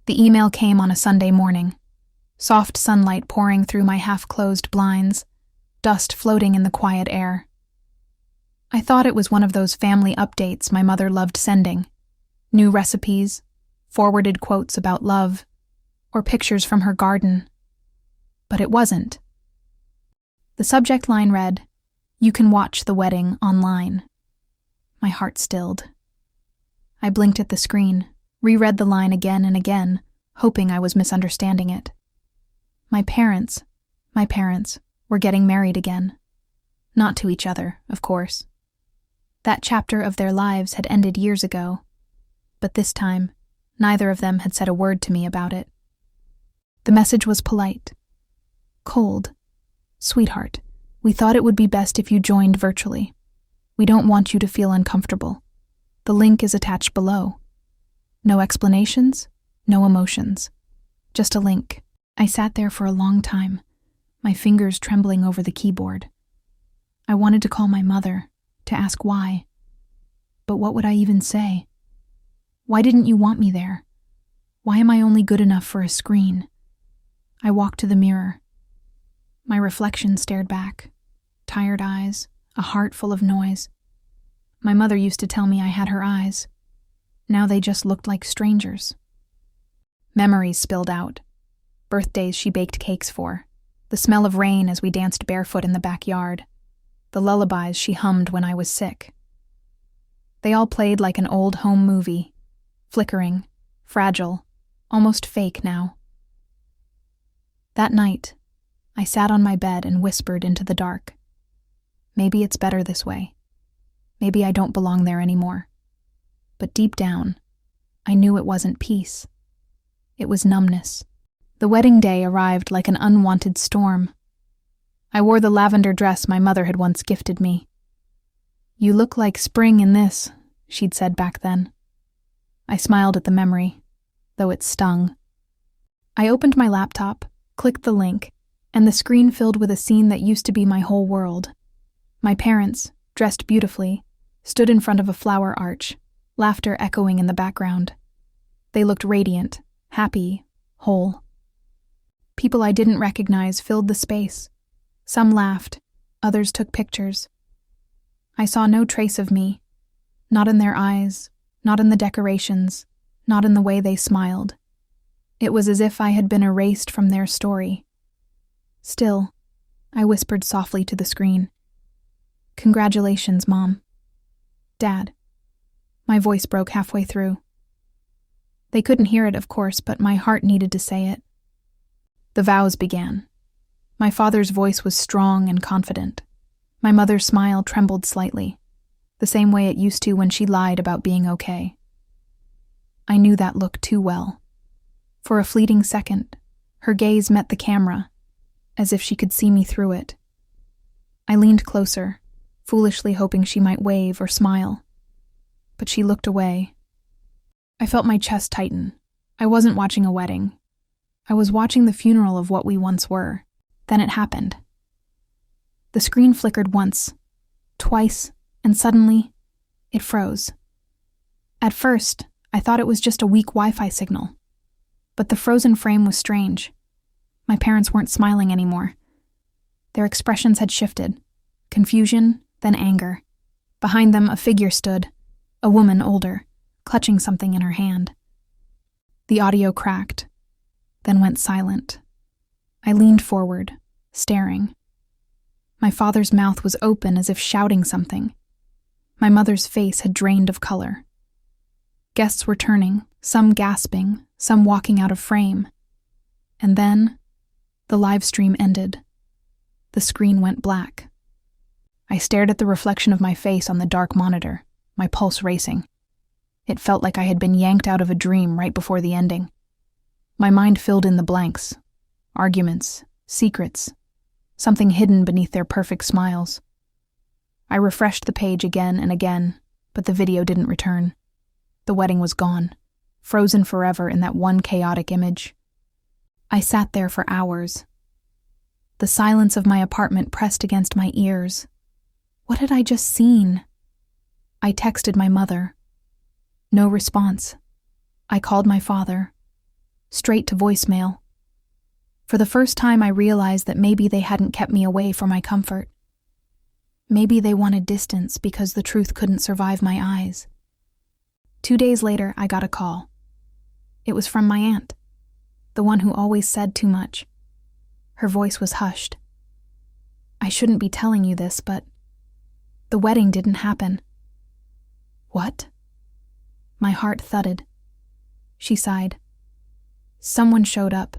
The email came on a Sunday morning. Soft sunlight pouring through my half-closed blinds, dust floating in the quiet air. I thought it was one of those family updates my mother loved sending. New recipes, forwarded quotes about love, or pictures from her garden. But it wasn't. The subject line read, "You can watch the wedding online." My heart stilled. I blinked at the screen, reread the line again and again, hoping I was misunderstanding it. My parents were getting married again. Not to each other, of course. That chapter of their lives had ended years ago, but this time, neither of them had said a word to me about it. The message was polite. Cold. "Sweetheart, we thought it would be best if you joined virtually. We don't want you to feel uncomfortable. The link is attached below. No explanations, no emotions. Just a link." I sat there for a long time, my fingers trembling over the keyboard. I wanted to call my mother, to ask why. But what would I even say? Why didn't you want me there? Why am I only good enough for a screen? I walked to the mirror. My reflection stared back. Tired eyes, a heart full of noise. My mother used to tell me I had her eyes. Now they just looked like strangers. Memories spilled out. Birthdays she baked cakes for. The smell of rain as we danced barefoot in the backyard. The lullabies she hummed when I was sick. They all played like an old home movie. Flickering, fragile, almost fake now. That night, I sat on my bed and whispered into the dark. Maybe it's better this way. Maybe I don't belong there anymore. But deep down, I knew it wasn't peace. It was numbness. The wedding day arrived like an unwanted storm. I wore the lavender dress my mother had once gifted me. "You look like spring in this," she'd said back then. I smiled at the memory, though it stung. I opened my laptop, clicked the link, and the screen filled with a scene that used to be my whole world. My parents, dressed beautifully, stood in front of a flower arch, laughter echoing in the background. They looked radiant, happy, whole. People I didn't recognize filled the space. Some laughed, others took pictures. I saw no trace of me, not in their eyes, not in the decorations, not in the way they smiled. It was as if I had been erased from their story. Still, I whispered softly to the screen, "Congratulations, Mom." "Dad." My voice broke halfway through. They couldn't hear it, of course, but my heart needed to say it. The vows began. My father's voice was strong and confident. My mother's smile trembled slightly, the same way it used to when she lied about being okay. I knew that look too well. For a fleeting second, her gaze met the camera, as if she could see me through it. I leaned closer, foolishly hoping she might wave or smile. But she looked away. I felt my chest tighten. I wasn't watching a wedding. I was watching the funeral of what we once were. Then it happened. The screen flickered once, twice, and suddenly, it froze. At first, I thought it was just a weak Wi-Fi signal. But the frozen frame was strange. My parents weren't smiling anymore. Their expressions had shifted. Confusion, then anger. Behind them, a figure stood, a woman older, clutching something in her hand. The audio cracked, then went silent. I leaned forward, staring. My father's mouth was open as if shouting something. My mother's face had drained of color. Guests were turning, some gasping, some walking out of frame. And then, the live stream ended. The screen went black. I stared at the reflection of my face on the dark monitor, my pulse racing. It felt like I had been yanked out of a dream right before the ending. My mind filled in the blanks. Arguments, secrets, something hidden beneath their perfect smiles. I refreshed the page again and again, but the video didn't return. The wedding was gone, frozen forever in that one chaotic image. I sat there for hours. The silence of my apartment pressed against my ears. What had I just seen? I texted my mother. No response. I called my father. straight to voicemail. For the first time, I realized that maybe they hadn't kept me away for my comfort. Maybe they wanted distance because the truth couldn't survive my eyes. 2 days later, I got a call. It was from my aunt, the one who always said too much. Her voice was hushed. I shouldn't be telling you this, but the wedding didn't happen. What? My heart thudded. She sighed. Someone showed up,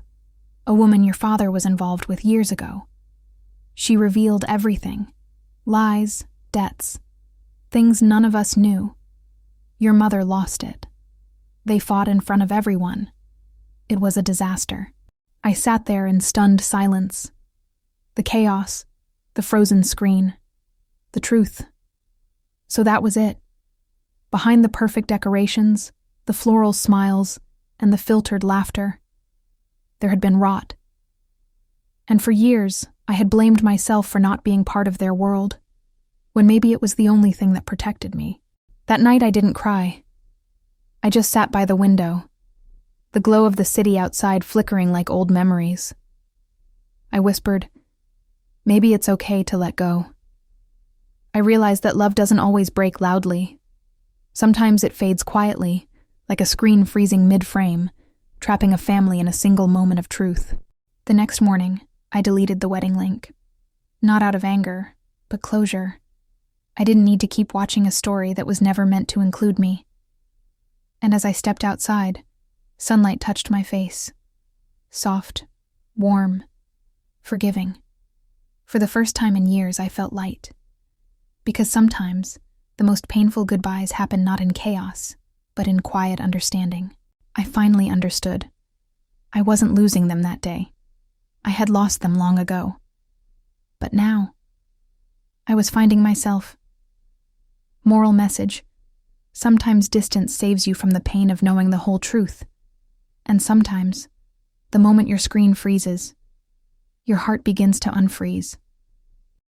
a woman your father was involved with years ago. She revealed everything, lies, debts, things none of us knew. Your mother lost it. They fought in front of everyone. It was a disaster. I sat there in stunned silence. The chaos, the frozen screen, the truth. So that was it. Behind the perfect decorations, the floral smiles, and the filtered laughter, there had been rot. And for years, I had blamed myself for not being part of their world, when maybe it was the only thing that protected me. That night I didn't cry. I just sat by the window, the glow of the city outside flickering like old memories. I whispered, maybe it's okay to let go. I realized that love doesn't always break loudly. Sometimes it fades quietly, like a screen freezing mid-frame, trapping a family in a single moment of truth. The next morning, I deleted the wedding link. Not out of anger, but closure. I didn't need to keep watching a story that was never meant to include me. And as I stepped outside, sunlight touched my face. Soft, warm, forgiving. For the first time in years, I felt light. Because sometimes, the most painful goodbyes happen not in chaos, but in quiet understanding. I finally understood. I wasn't losing them that day. I had lost them long ago. But now, I was finding myself. Moral message. Sometimes distance saves you from the pain of knowing the whole truth. And sometimes, the moment your screen freezes, your heart begins to unfreeze.